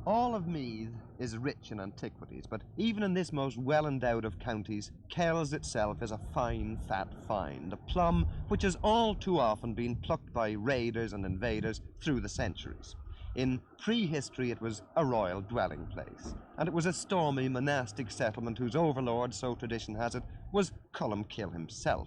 All of Meath is rich in antiquities, but even in this most well-endowed of counties, Kells itself is a fine, fat find, a plum which has all too often been plucked by raiders and invaders through the centuries. In prehistory it was a royal dwelling place, and it was a stormy monastic settlement whose overlord, so tradition has it, was Columkill himself.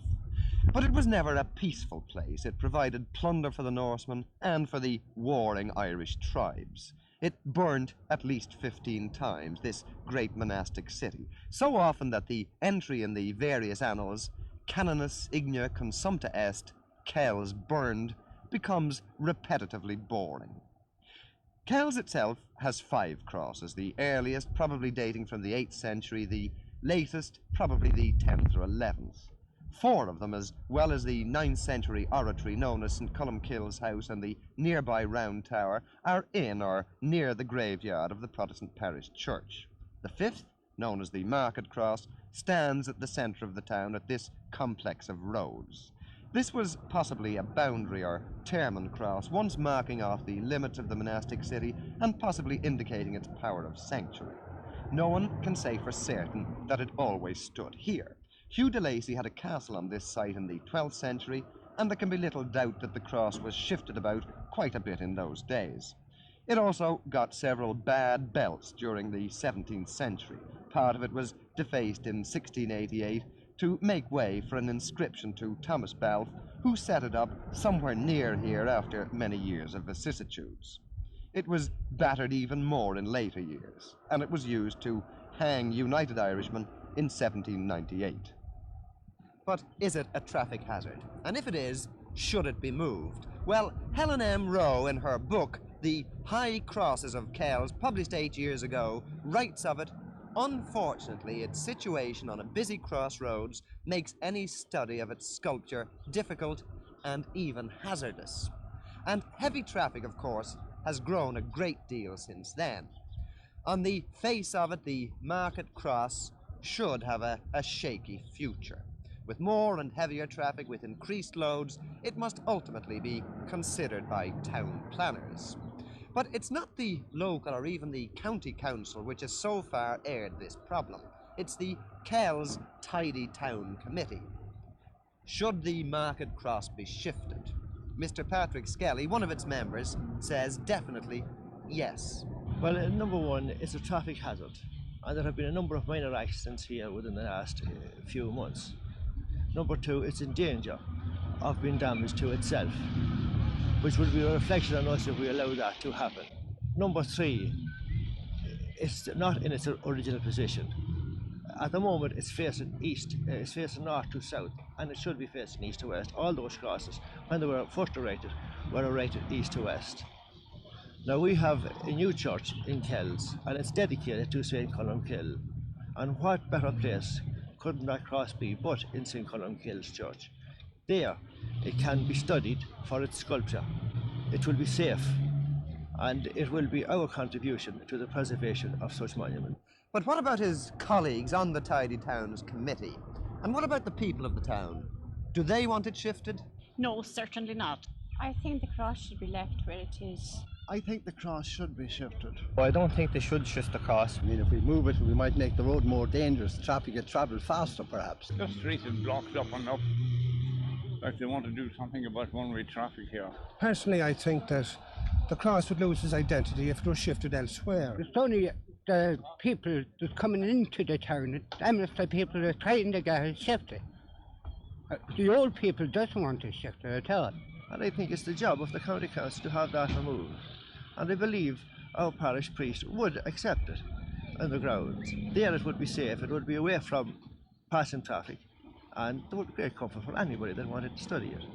But it was never a peaceful place. It provided plunder for the Norsemen and for the warring Irish tribes. It burnt at least 15 times, this great monastic city, so often that the entry in the various annals, Canonus ignia consumpta est, Kells burned, becomes repetitively boring. Kells itself has 5 crosses, the earliest probably dating from the 8th century, the latest probably the 10th or 11th. 4 of them, as well as the 9th century oratory known as St Columkill's house and the nearby round tower, are in or near the graveyard of the Protestant parish church. The 5th, known as the Market Cross, stands at the centre of the town at this complex of roads. This was possibly a boundary or termen cross, once marking off the limits of the monastic city and possibly indicating its power of sanctuary. No one can say for certain that it always stood here. Hugh de Lacy had a castle on this site in the 12th century, and there can be little doubt that the cross was shifted about quite a bit in those days. It also got several bad belts during the 17th century. Part of it was defaced in 1688 to make way for an inscription to Thomas Balfe, who set it up somewhere near here after many years of vicissitudes. It was battered even more in later years, and it was used to hang United Irishmen in 1798. But is it a traffic hazard? And if it is, should it be moved? Well, Helen M. Rowe, in her book, The High Crosses of Kells, published 8 years ago, writes of it, "Unfortunately, its situation on a busy crossroads makes any study of its sculpture difficult and even hazardous." And heavy traffic, of course, has grown a great deal since then. On the face of it, the Market Cross should have a shaky future. With more and heavier traffic, with increased loads, it must ultimately be considered by town planners. But it's not the local or even the county council which has so far aired this problem. It's the Kells Tidy Town Committee. Should the Market Cross be shifted? Mr. Patrick Skelly, one of its members, says definitely yes. Well, number one, it's a traffic hazard, and there have been a number of minor accidents here within the last few months. Number two, it's in danger of being damaged to itself, which would be a reflection on us if we allow that to happen. Number three, it's not in its original position. At the moment, it's facing east, it's facing north to south, and it should be facing east to west. All those crosses, when they were first erected, were erected east to west. Now we have a new church in Kells, and it's dedicated to Saint Columkill. And what better place could that cross be but in St Columkill's church? There, it can be studied for its sculpture. It will be safe, and it will be our contribution to the preservation of such monuments. But what about his colleagues on the Tidy Towns Committee? And what about the people of the town? Do they want it shifted? No, certainly not. I think the cross should be left where it is. I think the cross should be shifted. Well, I don't think they should shift the cross. I mean, if we move it, we might make the road more dangerous. Traffic could travel faster, perhaps. The street is blocked up and up. Like they want to do something about one-way traffic here. Personally, I think that the cross would lose its identity if it was shifted elsewhere. It's only the people that's coming into the town, them is the people that are trying to get it shifted. The old people doesn't want to shift it at all. And I think it's the job of the county council to have that removed. And I believe our parish priest would accept it on the grounds. There it would be safe, it would be away from passing traffic, and there would be great comfort for anybody that wanted to study it.